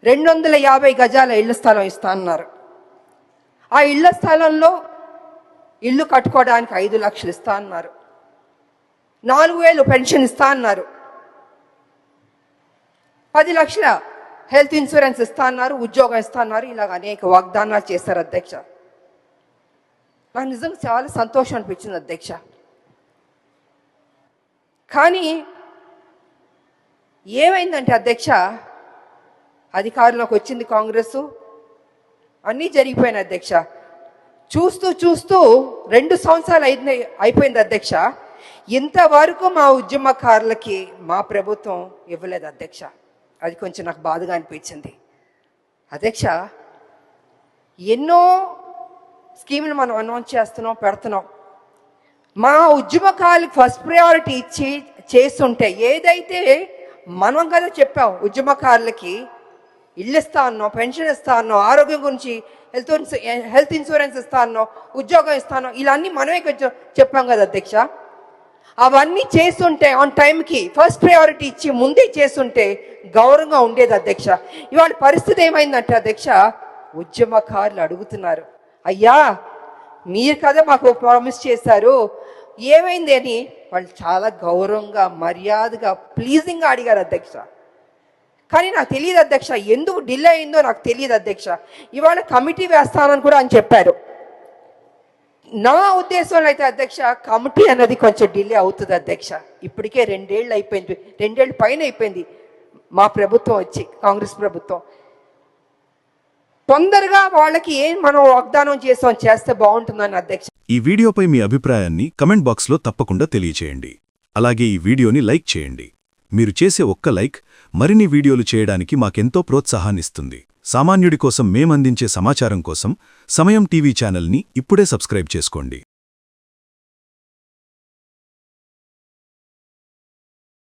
250 గజాల ఇళ్ల స్థలం ఇస్తా అన్నారు. ఆ ఇళ్ల స్థలంలో ఇల్లు కట్టుకోవడానికి 5 లక్షలు ఇస్తా అన్నారు. 4,000 పెన్షన్ ఇస్తా అన్నారు. 10 లక్షల హెల్త్ ఇన్సూరెన్స్ ఇస్తా అన్నారు. ఉద్యోగం ఇస్తా అన్నారు. ఇలాగ అనేక వాగ్దానాలు చేశారు అధ్యక్ష. నాకు నిజంగా చాలా సంతోషం అనిపించింది అధ్యక్ష. కానీ ఏమైందంటే అధ్యక్ష, అధికారంలోకి వచ్చింది కాంగ్రెస్, అన్నీ జరిగిపోయినాయి అధ్యక్ష. చూస్తూ చూస్తూ 2 సంవత్సరాలు అయిపోయింది అధ్యక్ష. ఇంతవరకు మా ఉద్యమకారులకి మా ప్రభుత్వం ఇవ్వలేదు అధ్యక్ష. అది కొంచెం నాకు బాధగా అనిపించింది అధ్యక్ష. ఎన్నో స్కీములు మనం అనౌన్స్ చేస్తున్నాం, పెడుతున్నాం. మా ఉద్యమకారులకు ఫస్ట్ ప్రయారిటీ ఇచ్చి చేస్తుంటే, ఏదైతే మనం కదా చెప్పాం ఉద్యమకారులకి ఇల్లు ఇస్తా అన్నాం, పెన్షన్ ఇస్తా అన్నాం, ఆరోగ్యం గురించి హెల్త్ ఇన్సూరెన్స్ ఇస్తా అన్నాం, ఉద్యోగం ఇస్తాను, ఇలా అన్నీ మనమే కొంచెం చెప్పాం కదా అధ్యక్ష. అవన్నీ చేస్తుంటే ఆన్ టైంకి ఫస్ట్ ప్రయారిటీ ఇచ్చి ముందే చేస్తుంటే గౌరవంగా ఉండేది అధ్యక్ష. ఇవాళ పరిస్థితి ఏమైందంటే అధ్యక్ష, ఉద్యమకారులు అడుగుతున్నారు, అయ్యా మీరు కదా మాకు ప్రామిస్ చేశారు, ఏమైంది అని వాళ్ళు చాలా గౌరవంగా మర్యాదగా ప్లీజింగ్గా అడిగారు అధ్యక్ష. కానీ నాకు తెలియదు అధ్యక్ష, ఎందుకు డిలే అయిందో నాకు తెలియదు అధ్యక్ష. ఇవాళ కమిటీ వేస్తానని కూడా అని చెప్పారు. నా ఉద్దేశంలో అయితే అధ్యక్ష, కమిటీ అన్నది కొంచెం డిలే అవుతుంది అధ్యక్ష. ఇప్పటికే 2 ఏళ్ళు అయిపోయింది, 2 ఏళ్ళు పైన అయిపోయింది మా ప్రభుత్వం వచ్చి, కాంగ్రెస్ ప్రభుత్వం. తొందరగా వాళ్ళకి ఏం మనం వాగ్దానం చేస్తే బాగుంటుందని అధ్యక్ష. ఈ వీడియోపై మీ అభిప్రాయాన్ని కమెంట్ బాక్స్లో తప్పకుండా తెలియచేయండి. అలాగే ఈ వీడియోని లైక్ చేయండి. మీరు చేసే ఒక్క లైక్ మరిన్ని వీడియోలు చేయడానికి మాకెంతో ప్రోత్సాహాన్నిస్తుంది. సామాన్యుడి కోసం మేమందించే సమాచారం కోసం సమయం టీవీ ఛానల్ని ఇప్పుడే సబ్స్క్రైబ్ చేసుకోండి.